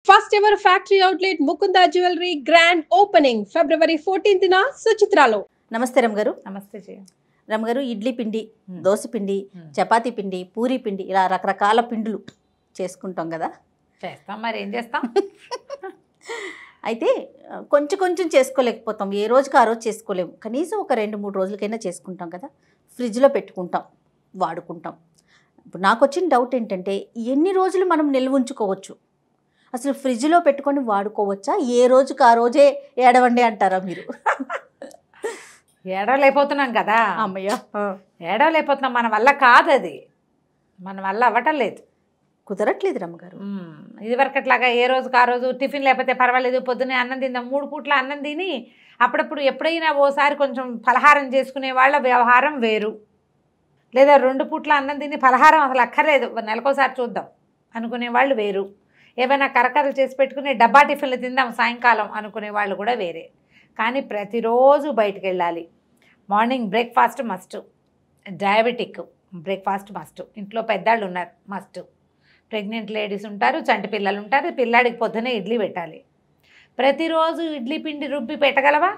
First ever factory outlet Mukunda Jewelry grand opening February 14th na Suchitralo. నమస్తే రమ్ గారు. నమస్తే జయ. రమ్ గారు, ఇడ్లీ పిండి, దోశ పిండి, చపాతీ పిండి, పూరీ పిండి, ఇలా రకరకాల పిండులు చేసుకుంటాం కదా. చేస్తాం, మరి ఏం చేస్తాం. అయితే కొంచెం కొంచెం చేసుకోలేకపోతాం, ఏ రోజుకి ఆ రోజు చేసుకోలేము. కనీసం ఒక 2-3 రోజులకైనా చేసుకుంటాం కదా. ఫ్రిడ్జ్లో పెట్టుకుంటాం, వాడుకుంటాం. ఇప్పుడు నాకు వచ్చిన డౌట్ ఏంటంటే, ఎన్ని రోజులు మనం నిల్వ ఉంచుకోవచ్చు? అసలు ఫ్రిడ్జ్లో పెట్టుకొని వాడుకోవచ్చా? ఏ రోజుకి ఆ రోజే ఏడవండి అంటారా మీరు? ఏడవలేకపోతున్నాం కదా. అమ్మయ్య, ఏడవలేకపోతున్నాం, మన వల్ల కాదు, అది మన వల్ల అవ్వటం లేదు, కుదరట్లేదు రమ్మగారు. ఇదివరకట్లాగా ఏ రోజుకి ఆ రోజు టిఫిన్ లేకపోతే పర్వాలేదు, పొద్దున్నే అన్నం తిందాం, 3 పూట్ల అన్నం తిని అప్పుడప్పుడు ఎప్పుడైనా ఓసారి కొంచెం పలహారం చేసుకునే వాళ్ళ వ్యవహారం వేరు. లేదా 2 పూట్ల అన్నం తిని పలహారం అసలు అక్కర్లేదు, నెలకోసారి చూద్దాం అనుకునే వాళ్ళు వేరు. ఏమైనా కరకరలు చేసి పెట్టుకుని డబ్బా టిఫిన్లు తిందాం సాయంకాలం అనుకునే వాళ్ళు కూడా వేరే. కానీ ప్రతిరోజు బయటికి వెళ్ళాలి. Morning breakfast must, diabetic breakfast must, ఇంట్లో పెద్దాళ్ళు ఉన్నారు మస్ట్, ప్రెగ్నెంట్ లేడీస్ ఉంటారు, చంటి పిల్లలు ఉంటారు, పిల్లాడికి పొద్దునే ఇడ్లీ పెట్టాలి. ప్రతిరోజు ఇడ్లీ పిండి రుబ్బి పెట్టగలవా?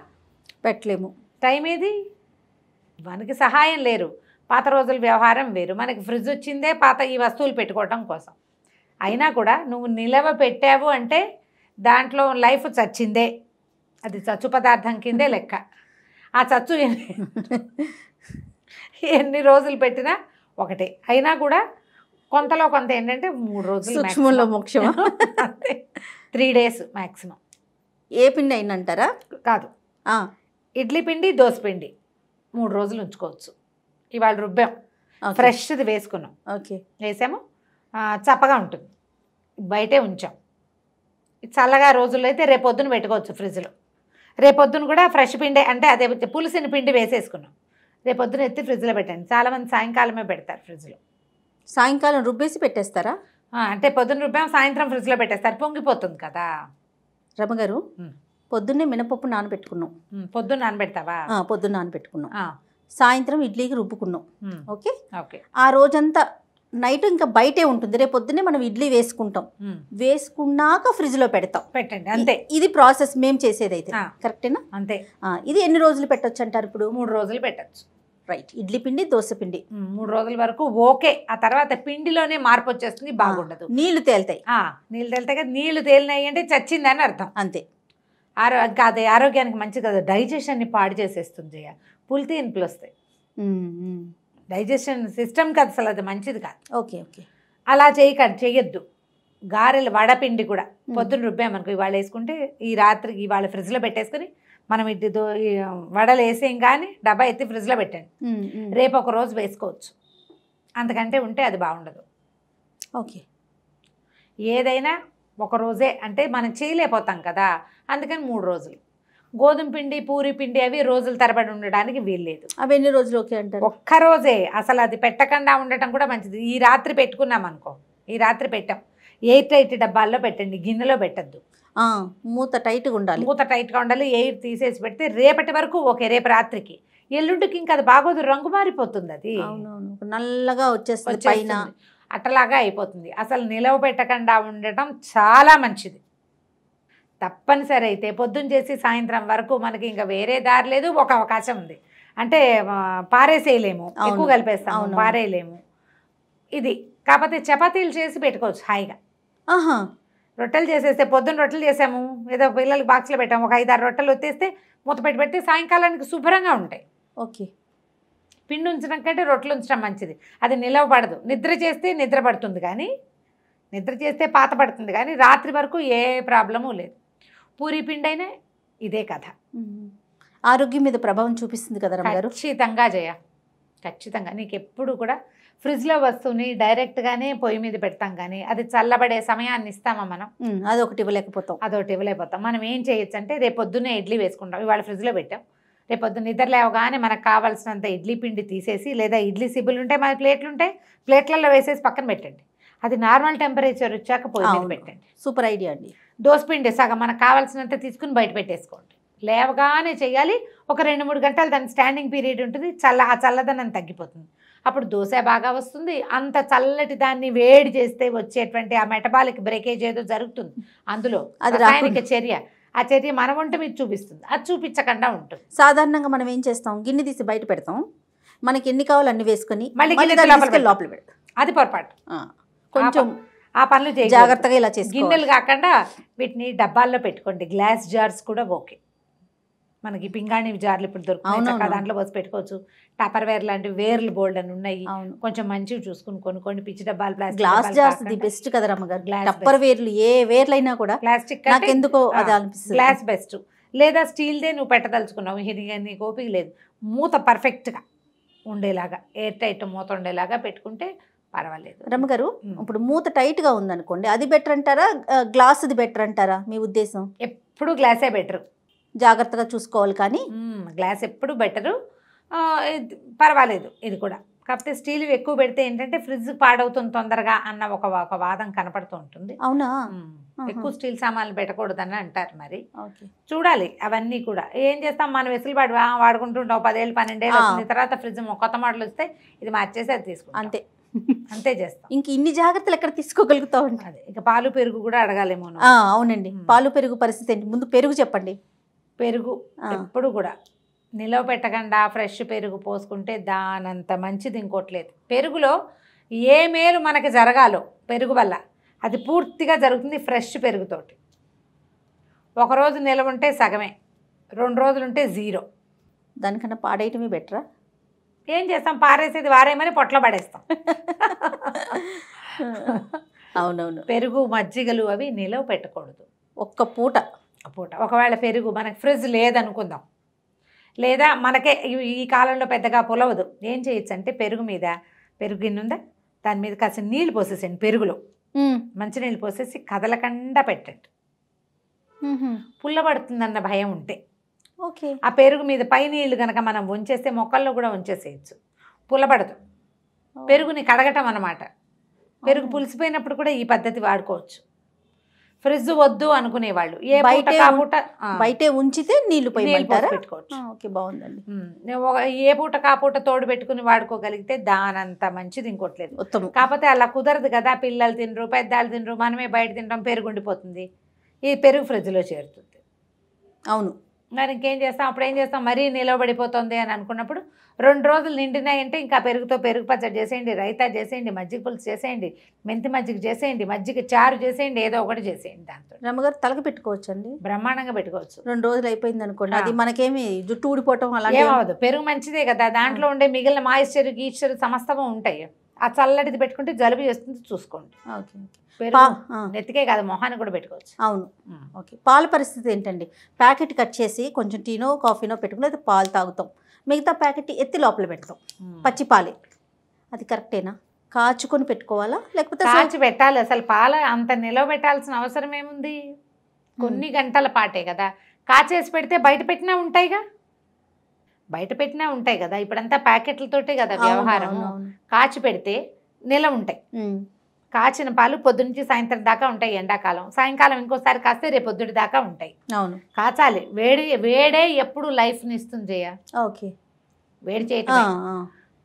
పెట్టలేము. టైం ఏది? మనకి సహాయం లేరు. పాత రోజుల వ్యవహారం వేరు. మనకి ఫ్రిడ్జ్ వచ్చిందే పాత ఈ వస్తువులు పెట్టుకోవటం కోసం. అయినా కూడా నువ్వు నిలవ పెట్టావు అంటే దాంట్లో లైఫ్ చచ్చిందే, అది చచ్చు పదార్థం కిందే లెక్క. ఆ చచ్చు ఎన్ని రోజులు పెట్టినా ఒకటే. అయినా కూడా కొంతలో కొంత ఏంటంటే 3 రోజులు, సూక్ష్మంలో మోక్షమా? 3 days మ్యాక్సిమం. ఏ పిండి అయినంటారా? కాదు, ఇడ్లీ పిండి, దోశ పిండి 3 రోజులు ఉంచుకోవచ్చు. ఇవాళ రుబ్బాం, ఫ్రెష్ది వేసుకున్నాం, ఓకే, వేసాము, చప్పగా ఉంటుంది, బయటే ఉంచాం. చల్లగా రోజుల్లో అయితే రేపొద్దున పెట్టుకోవచ్చు ఫ్రిడ్జ్లో. రేపొద్దున కూడా ఫ్రెష్ పిండి, అంటే అదే పులిసిన పిండి వేసేసుకున్నాం, రేపొద్దున ఎత్తి ఫ్రిడ్జ్లో పెట్టండి. చాలామంది సాయంకాలమే పెడతారు ఫ్రిడ్జ్లో. సాయంకాలం రుబ్బేసి పెట్టేస్తారా? అంటే పొద్దున్న రుబ్బాం, సాయంత్రం ఫ్రిడ్జ్లో పెట్టేస్తారు, పొంగిపోతుంది కదా. రమగారు, పొద్దున్నే మినపప్పు నానబెట్టుకున్నాం. పొద్దున్న నానబెడతావా? పొద్దున్న నానబెట్టుకున్నాం, సాయంత్రం ఇడ్లీకి రుబ్బుకున్నాం. Okay okay. ఆ రోజంతా నైట్ ఇంకా బయటే ఉంటుంది, రేపు పొద్దున్నే మనం ఇడ్లీ వేసుకుంటాం, వేసుకున్నాక ఫ్రిడ్జ్లో పెడతాం. పెట్టండి, అంతే. ఇది ప్రాసెస్ మేము చేసేదైతే, కరెక్టేనా? అంతే. ఇది ఎన్ని రోజులు పెట్టొచ్చు అంటారు ఇప్పుడు? 3 రోజులు పెట్టచ్చు. రైట్. ఇడ్లీ పిండి, దోశ పిండి 3 రోజుల వరకు ఓకే. ఆ తర్వాత పిండిలోనే మార్పు వచ్చేస్తుంది, బాగుండదు. నీళ్లు తేలుతాయి. నీళ్ళు తేలితే కదా, నీళ్లు తేలినాయి అంటే చచ్చిందని అర్థం. అంతే. కాదు, ఆరోగ్యానికి మంచిది కదా, డైజెషన్ని పాడు చేసేస్తుంది జయ. పులితి ఇన్పులు వస్తాయి, డైజెషన్ సిస్టమ్కి అసలు అది మంచిది కాదు. Okay okay. అలా చెయ్యొద్దు. గారెలు, వడపిండి కూడా పొద్దున్న రుబ్బామనుకో, ఇవాళ వేసుకుంటే ఈ రాత్రికి ఇవాళ ఫ్రిడ్జ్లో పెట్టేసుకుని మనం వడలు వేసేం కానీ డబ్బా ఎత్తి ఫ్రిడ్జ్లో పెట్టండి, రేపు ఒక రోజు వేసుకోవచ్చు. అంతకంటే ఉంటే అది బాగుండదు. ఓకే. ఏదైనా ఒక రోజే అంటే మనం చేయలేకపోతాం కదా, అందుకని 3 రోజులు. గోధుమ పిండి, పూరి పిండి అవి రోజుల తరబడి ఉండడానికి వీల్లేదు. అవి ఎన్ని రోజులు ఓకే అంటారు? ఒక్కరోజే. అసలు అది పెట్టకుండా ఉండటం కూడా మంచిది. ఈ రాత్రి పెట్టుకున్నాం అనుకో, ఈ రాత్రి పెట్టాం, 8 డబ్బాల్లో పెట్టండి, గిన్నెలో పెట్టద్దు. మూత టైట్గా ఉండాలి. మూత టైట్గా ఉండాలి. ఎయిర్ తీసేసి పెడితే రేపటి వరకు ఓకే, రేపు రాత్రికి. ఎల్లుండికి ఇంకా అది బాగోదు, రంగు మారిపోతుంది, అది నల్లగా వచ్చేస్తుంది పైన, అట్టలాగా అయిపోతుంది. అసలు నిలవ పెట్టకుండా ఉండటం చాలా మంచిది. తప్పనిసరి అయితే పొద్దున్న చేసి సాయంత్రం వరకు మనకి ఇంకా వేరే దారి లేదు. ఒక అవకాశం ఉంది, అంటే పారేసేయలేము, ఎక్కువ కలిపేస్తాము, పారేయలేము. ఇది కాకపోతే చపాతీలు చేసి పెట్టుకోవచ్చు హాయిగా. రొట్టెలు చేసేస్తే, పొద్దున్న రొట్టెలు చేసాము, ఏదో పిల్లలకి బాక్స్లో పెట్టాము, ఒక 5-6 రొట్టెలు వచ్చేస్తే మూత పెట్టి సాయంకాలానికి శుభ్రంగా ఉంటాయి. ఓకే. పిండి ఉంచడం కంటే రొట్టెలు ఉంచడం మంచిది. అది నిలవబడదు. నిద్ర చేస్తే నిద్ర పడుతుంది, కానీ నిద్ర చేస్తే పాత పడుతుంది, కానీ రాత్రి వరకు ఏ ప్రాబ్లము లేదు. పూరి పిండి అయినా ఇదే కథ. ఆరోగ్యం మీద ప్రభావం చూపిస్తుంది కదా రమ్మగారు? ఖచ్చితంగా జయ, ఖచ్చితంగా. నీకు ఎప్పుడు కూడా ఫ్రిడ్జ్లో వస్తువుని డైరెక్ట్గానే పొయ్యి మీద పెడతాం, కానీ అది చల్లబడే సమయాన్ని ఇస్తామా మనం? అదొకటి ఇవ్వలేకపోతాం. మనం ఏం చేయొచ్చు అంటే, రేపు పొద్దున్నే ఇడ్లీ వేసుకుంటాం, ఇవాళ ఫ్రిడ్జ్లో పెట్టాం, రేపు పొద్దున్న నిద్ర లేవగానే మనకు కావాల్సినంత ఇడ్లీ పిండి తీసేసి, లేదా ఇడ్లీ సిబ్బులు ఉంటాయి, మన ప్లేట్లు ఉంటాయి, ప్లేట్లలో వేసేసి పక్కన పెట్టండి. అది నార్మల్ టెంపరేచర్ వచ్చాక పొయ్యి మీద పెట్టండి. సూపర్ ఐడియా అండి. దోసపిండి సగం మనకు కావాల్సినంత తీసుకుని బయట పెట్టేసుకోండి. లేవగానే చేయాలి. ఒక 2-3 గంటలు దాని స్టాండింగ్ పీరియడ్ ఉంటుంది, ఆ చల్లదనం తగ్గిపోతుంది. అప్పుడు దోశ బాగా వస్తుంది. అంత చల్లటి దాన్ని వేడి చేస్తే వచ్చేటువంటి ఆ మెటబాలిక్ బ్రేకేజ్ ఏదో జరుగుతుంది అందులో, అది రసాయనిక చర్య. ఆ చర్య మన వంట మీద చూపిస్తుంది, అది చూపించకుండా ఉంటుంది. సాధారణంగా మనం ఏం చేస్తాం, గిన్నె తీసి బయట పెడతాం, మనకి ఎన్ని కావాలో అన్ని వేసుకొని మళ్ళీ మళ్ళీ గిన్నె దాన్ని లోపల తీసుకెళ్ళి లోపల పెడతాం. అది పొరపాటు. కొంచెం ఆ పనులు చేయాలి, జాగ్రత్తగా ఇలా చేసుకోవాలి. గిన్నెలు కాకుండా వీటిని డబ్బాల్లో పెట్టుకోండి. గ్లాస్ జార్స్ కూడా ఓకే. మనకి పింగాణి జార్లు ఇప్పుడు దొరుకుతాయి, దాంట్లో పోసి పెట్టుకోవచ్చు. టపర్ వేర్ లాంటివి వేర్లు బోల్డ్ అని ఉన్నాయి, కొంచెం మంచివి చూసుకుని కొనుక్కోండి. పిచ్చి డబ్బాలు, plastic glass jars the best కదా రమ్మగారు. టప్పర్ వేర్లు ఏ వేర్లైనా కూడా ప్లాస్టిక్ ఎందుకో అది అనిపిస్తుంది. Glass best. లేదా స్టీల్దే నువ్వు పెట్టదలుచుకున్నావు, ఇది నీకు ఓపిక లేదు, మూత పర్ఫెక్ట్గా ఉండేలాగా, ఎయిర్ టైట్ మూత ఉండేలాగా పెట్టుకుంటే పర్వాలేదు. రమ్మగారు, ఇప్పుడు మూత టైట్గా ఉందనుకోండి, అది బెటర్ అంటారా, గ్లాస్ది బెటర్ అంటారా మీ ఉద్దేశం? ఎప్పుడు గ్లాసే బెటరు, జాగ్రత్తగా చూసుకోవాలి. కానీ గ్లాస్ ఎప్పుడు బెటరు, పర్వాలేదు ఇది కూడా. కాకపోతే స్టీల్ ఎక్కువ పెడితే ఏంటంటే ఫ్రిడ్జ్ పాడవుతుంది తొందరగా అన్న ఒక వాదం కనపడుతూ ఉంటుంది. అవునా? ఎక్కువ స్టీల్ సామాన్లు పెట్టకూడదని అంటారు. మరి చూడాలి అవన్నీ కూడా. ఏం చేస్తాం, మనం వెసులుబాటు వాడుకుంటుంటాం 10 ఏళ్ళు 12 ఏళ్ళు వస్తుంది, తర్వాత ఫ్రిడ్జ్ కొత్త మోడల్ వస్తే ఇది మార్చేసి అది తీసుకుంటాం. అంతే అంతే చేస్తాం. ఇంక ఇన్ని జాగ్రత్తలు ఎక్కడ తీసుకోగలుగుతాం? అదే ఇక పాలు పెరుగు కూడా అడగాలేమో. అవునండి, పాలు పెరుగు పరిస్థితి ఏంటి? ముందు పెరుగు చెప్పండి. పెరుగు ఎప్పుడు కూడా నిలవ పెట్టకుండా ఫ్రెష్ పెరుగు పోసుకుంటే దానంత మంచిది ఇంకోట్లేదు. పెరుగులో ఏ మేలు మనకి జరగాలో పెరుగు వల్ల అది పూర్తిగా జరుగుతుంది ఫ్రెష్ పెరుగుతోటి. ఒకరోజు నిలవ ఉంటే సగమే, 2 రోజులు ఉంటే 0. దానికన్నా పాడేయటమే బెటరా? ఏం చేస్తాం, పారేసేది వారేమని పొట్ల పడేస్తాం. అవునవును. పెరుగు మజ్జిగలు అవి నిలవ పెట్టకూడదు. ఒక్క పూట. ఒకవేళ పెరుగు మనకి ఫ్రిడ్జ్ లేదనుకుందాం, లేదా మనకే ఈ కాలంలో పెద్దగా పులవదు, ఏం చేయొచ్చు అంటే పెరుగు మీద, పెరుగు గిన్నె ఉందా దాని మీద కాస్త నీళ్ళు పోసేసండి, పెరుగులో మంచినీళ్ళు పోసేసి కదలకుండా పెట్టండి. పుల్లబడుతుందన్న భయం ఉంటే ఓకే, ఆ పెరుగు మీద పై నీళ్ళు కనుక మనం ఉంచేస్తే మొక్కల్లో కూడా ఉంచేసేయచ్చు, పుల్లబడదు. పెరుగుని కడగటం అన్నమాట. పెరుగు పులిసిపోయినప్పుడు కూడా ఈ పద్ధతి వాడుకోవచ్చు. ఫ్రిడ్జ్ వద్దు అనుకునేవాళ్ళు బయటే ఉంచితే నీళ్లు పెట్టుకోవచ్చు. ఓకే, బాగుందండి. ఏ పూట కాపూట తోడు పెట్టుకుని వాడుకోగలిగితే దానంత మంచిది ఇంకోట్లేదు. కాకపోతే అలా కుదరదు కదా, పిల్లలు తినరు, పెద్దలు తినరు, మనమే బయట తింటాం, పెరుగు ఉండిపోతుంది. ఈ పెరుగు ఫ్రిడ్జ్లో చేరుతుంది. అవును. మరి ఇంకేం చేస్తాం, అప్పుడు ఏం చేస్తాం, మరీ నిలవబడిపోతుంది అని అనుకున్నప్పుడు 2 రోజులు నిండినాయంటే ఇంకా పెరుగుతో పెరుగు పచ్చడి చేసేయండి, రైతా చేసేయండి, మజ్జిగ పులుసు చేసేయండి, మెంతి మజ్జిగ చేసేయండి, మజ్జిగ చారు చేసేయండి, ఏదో ఒకటి చేసేయండి. దాంతో రమ్మగారు తలకి పెట్టుకోవచ్చు అండి, బ్రహ్మాండంగా పెట్టుకోవచ్చు. 2 రోజులు అయిపోయింది అనుకోండి, అది మనకేమి జుట్టు ఊడిపోవటం అలా ఏమవదు. పెరుగు మంచిదే కదా, దాంట్లో ఉండే మిగిలిన మాయిశ్చర్ గీశ్చర్ సమస్తము ఉంటాయి. ఆ చల్లటిది పెట్టుకుంటే జలుబు చేస్తుంది చూసుకోండి. ఓకే, నెత్తికే కాదు మొహాన్ని కూడా పెట్టుకోవచ్చు. అవును. ఓకే, పాల పరిస్థితి ఏంటండి? ప్యాకెట్ కట్ చేసి కొంచెం టీనో కాఫీనో పెట్టుకుని అయితే పాలు తాగుతాం, మిగతా ప్యాకెట్ ఎత్తి లోపల పెడతాం, పచ్చి పాలే. అది కరెక్టేనా? కాచుకొని పెట్టుకోవాలా లేకపోతే కాచి పెట్టాలి? అసలు పాల అంత నిలవ పెట్టాల్సిన అవసరం ఏముంది? కొన్ని గంటల పాటే కదా. కాచేసి పెడితే బయట పెట్టినా ఉంటాయిగా, ఇప్పుడంతా ప్యాకెట్లతోటే కదా వ్యవహారం. కాచి పెడితే నిలవ ఉంటాయి. కాచిన పాలు పొద్దునుంచి సాయంత్రం దాకా ఉంటాయి ఎండాకాలం, సాయంకాలం ఇంకోసారి కాస్తే రేపు పొద్దుటి దాకా ఉంటాయి. అవును, కాచాలి. వేడే ఎప్పుడు లైఫ్ని ఇస్తుంది జయ. ఓకే, వేడి చేయటం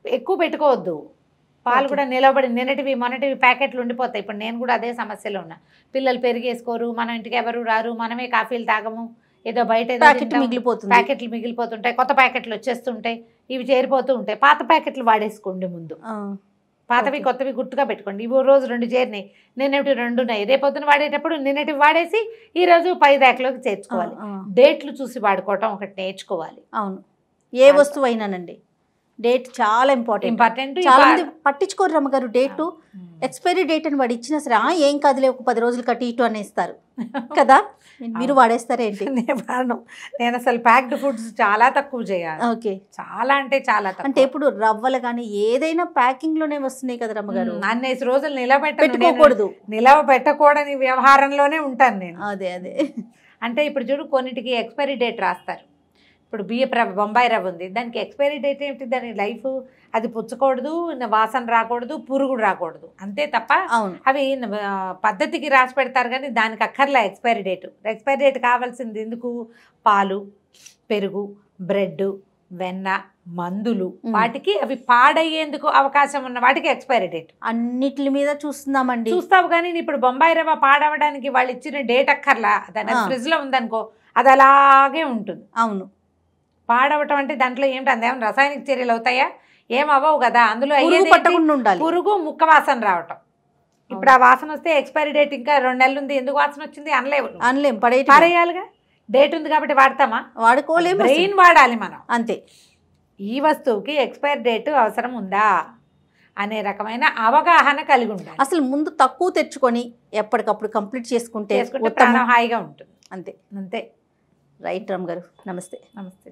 ఎక్కువ పెట్టుకోవద్దు. పాలు కూడా నిలబడి నిన్నటివి మొన్నటివి ప్యాకెట్లు ఉండిపోతాయి. ఇప్పుడు నేను కూడా అదే సమస్యలో ఉన్నా. పిల్లలు పెరిగేసుకోరు, మన ఇంటికి ఎవరు రారు, మనమే కాఫీలు తాగము, ఏదో బయట ప్యాకెట్లు మిగిలిపోతుంటాయి, కొత్త ప్యాకెట్లు వచ్చేస్తుంటాయి, ఇవి చేరిపోతూ ఉంటాయి. పాత ప్యాకెట్లు వాడేసుకోండి ముందు, పాతవి కొత్తవి గుర్తుగా పెట్టుకోండి. ఇవి రోజు 2 చేరినాయి, నిన్నటి 2 ఉన్నాయి, రేపొద్దున వాడేటప్పుడు నిన్నటివి వాడేసి ఈరోజు 10 దాకలోకి చేర్చుకోవాలి. డేట్లు చూసి వాడుకోవటం ఒకటి నేర్చుకోవాలి. అవును, ఏ వస్తువు అయినానండి డేట్ చాలా ఇంపార్టెంట్. చాలా మంది పట్టించుకోరు రమ్మగారు డేటు. ఎక్స్పైరీ డేట్ అని వాడు ఇచ్చినా సరే ఏం కాదులే ఒక 10 రోజులు కట్టి ఇటు అనేస్తారు కదా. మీరు వాడేస్తారేంటి? నేను అసలు ప్యాక్డ్ ఫుడ్స్ చాలా తక్కువ చేయాలి. ఓకే, చాలా అంటే చాలా తక్కువ. అంటే ఇప్పుడు రవ్వలు కానీ ఏదైనా ప్యాకింగ్ లోనే వస్తున్నాయి కదా రమ్మగారు. అన్నేసి రోజులు పెట్టుకోకూడదు, నిలవ పెట్టకూడని వ్యవహారంలోనే ఉంటాను నేను. అదే అంటే ఇప్పుడు చూడు, కొన్నిటికి ఎక్స్పైరీ డేట్ రాస్తారు. ఇప్పుడు బియ్యపు రవ్వ, బొంబాయి రవ్వ ఉంది, దానికి ఎక్స్పైరీ డేట్ ఏమిటి? దాని లైఫ్ అది పుచ్చకూడదు, వాసన రాకూడదు, పురుగుడు రాకూడదు, అంతే తప్ప అవి పద్ధతికి రాసి పెడతారు కానీ దానికి అక్కర్లే ఎక్స్పైరీ డేట్. ఎక్స్పైరీ డేట్ కావాల్సింది ఎందుకు? పాలు, పెరుగు, బ్రెడ్, వెన్న, మందులు, వాటికి అవి పాడయ్యేందుకు అవకాశం ఉన్న వాటికి ఎక్స్పైరీ డేట్. అన్నిటి మీద చూస్తున్నామండి. చూస్తావు కానీ ఇప్పుడు బొంబాయి రవ్వ పాడవడానికి వాళ్ళు ఇచ్చిన డేట్ అక్కర్లా, దాని ఫ్రిడ్జ్ లో ఉందనుకో అది అలాగే ఉంటుంది. అవును, పాడవటం అంటే దాంట్లో ఏమిటి అందేమో రసాయనిక చర్యలు అవుతాయా? ఏం అవ్వవు కదా. అందులో పట్టకుండా ఉండాలి, పురుగు, ముక్క వాసన రావటం. ఇప్పుడు ఆ వాసన వస్తే ఎక్స్పైరీ డేట్ ఇంకా 2 నెలలు ఉంది, ఎందుకు వాసన వచ్చింది అనలేము, పడేయాలిగా. డేట్ ఉంది కాబట్టి వాడతామా? వాడుకోలేము. బ్రెయిన్ వాడాలి మనం అంతే. ఈ వస్తువుకి ఎక్స్పైరీ డేట్ అవసరం ఉందా అనే రకమైన అవగాహన కలిగి ఉండాలి. అసలు ముందు తక్కువ తెచ్చుకొని ఎప్పటికప్పుడు కంప్లీట్ చేసుకుంటే ప్రాణం హాయిగా ఉంటుంది. అంతే అంతే. రైట్ రామ్ గారు, నమస్తే. నమస్తే.